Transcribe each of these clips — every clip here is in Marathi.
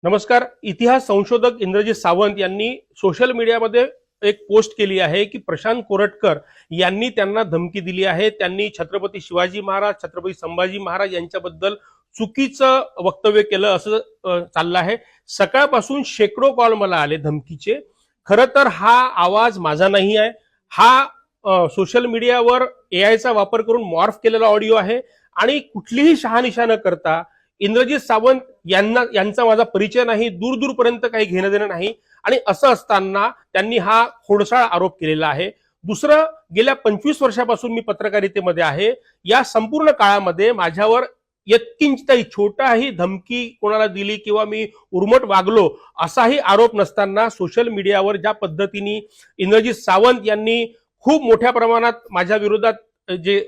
नमस्कार. इतिहास संशोधक इंद्रजित सावंत यांनी सोशल मीडियामध्ये एक पोस्ट केली आहे की प्रशांत कोरटकर यांनी त्यांना धमकी दिली आहे. त्यांनी छत्रपती शिवाजी महाराज, छत्रपती संभाजी महाराज यांच्याबद्दल चुकीचं वक्तव्य केलं असं चाललं आहे. सकाळपासून शेकडो कॉल मला आले धमकीचे. खरं तर हा आवाज माझा नाही आहे. हा सोशल मीडियावर एआयचा वापर करून मॉर्फ केलेला ऑडिओ आहे आणि कुठलीही शहानिशा न करता इंद्रजित सावंत यांचा माझा परिचय नाही, दूरपर्यंत काही घेणं देणं नाही. आणि असं असताना त्यांनी हा खोडसाळ आरोप केलेला आहे. दुसरं, गेल्या 25 वर्षापासून मी पत्रकारितेमध्ये आहे. या संपूर्ण काळामध्ये माझ्यावर यत्किंचितही छोटाही धमकी कोणाला दिली किंवा मी उर्मट वागलो असाही आरोप नसताना सोशल मीडियावर ज्या पद्धतीने इंद्रजित सावंत यांनी खूप मोठ्या प्रमाणात माझ्या विरोधात जे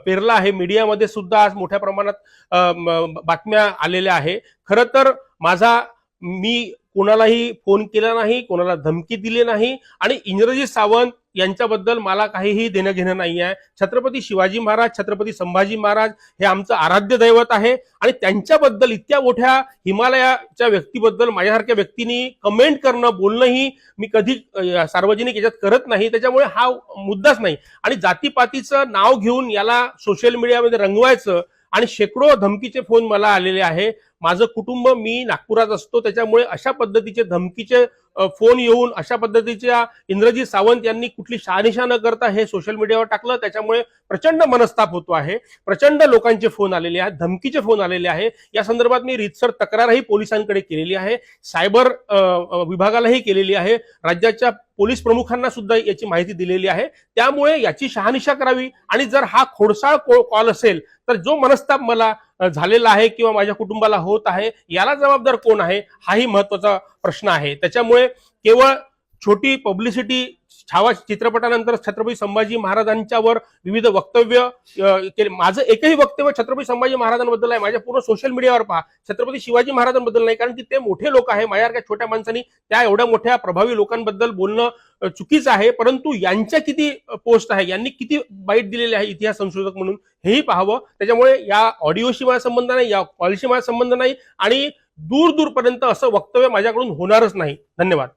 पेरला आहे, मीडियामध्ये सुद्धा आज मोठ्या प्रमाणात बातम्या आलेल्या आहे. खरं तर मी कोणालाही फोन केला नाही, कोणाला धमकी दिली नाही आणि इंद्रजित सावंत यांच्याबद्दल मला काहीही देणं घेणं नाही आहे. छत्रपती शिवाजी महाराज, छत्रपती संभाजी महाराज हे आमचं आराध्य दैवत आहे आणि त्यांच्याबद्दल इतक्या मोठ्या हिमालयाच्या व्यक्तीबद्दल माझ्यासारख्या व्यक्तींनी कमेंट करणं, बोलणंही मी कधी सार्वजनिक याच्यात करत नाही. त्याच्यामुळे हा मुद्दाच नाही. आणि जातीपातीचं नाव घेऊन याला सोशल मीडियामध्ये रंगवायचं आणि शेकडो धमकीचे फोन मला आलेले आहे. माझं कुटुंब, मी नागपुरात असतो, त्याच्यामुळे अशा पद्धतीचे धमकीचे फोन येऊन अशा पद्धतीच्या इंद्रजित सावंत यांनी कुठली शहानिशा न करता हे सोशल मीडियावर टाकलं. त्याच्यामुळे प्रचंड मनस्ताप होतो आहे. प्रचंड लोकांचे फोन आलेले आहेत, धमकीचे फोन आलेले आहे. या संदर्भात मी रीतसर तक्रारही पोलिसांकडे केलेली आहे, सायबर विभागालाही केलेली आहे, राज्याच्या पोलीस प्रमुखांना सुद्धा याची माहिती दिलेली आहे. त्यामुळे याची शहानिशा करावी आणि जर हा खोडसाळ कॉल असेल तर जो मनस्ताप मला झालेला आहे किंवा माझ्या कुटुंबाला होत आहे याला जबाबदार कोण आहे हाही महत्वाचा प्रश्न आहे. त्याच्यामुळे केवळ छोटी पब्लिसिटी, छावा चित्रपटानंतर छत्रपती संभाजी महाराजांच्यावर विविध वक्तव्य केले. माझं एकही वक्तव्य छत्रपती संभाजी महाराजांबद्दल आहे. माझ्या पूर्ण सोशल मीडियावर पहा, छत्रपती शिवाजी महाराजांबद्दल नाही, कारण की ते मोठे लोक आहे. माझ्यासारख्या छोट्या माणसांनी त्या एवढ्या मोठ्या प्रभावी लोकांबद्दल बोलणं चुकीचं आहे. परंतु यांच्या किती पोस्ट आहे, यांनी किती बाईट दिलेले आहे इतिहास संशोधक म्हणून, हेही पाहावं. त्याच्यामुळे या ऑडिओशी माझा संबंध नाही, या कॉलशी माझा संबंध नाही आणि दूरपर्यंत असं वक्तव्य माझ्याकडून होणारच नाही. धन्यवाद.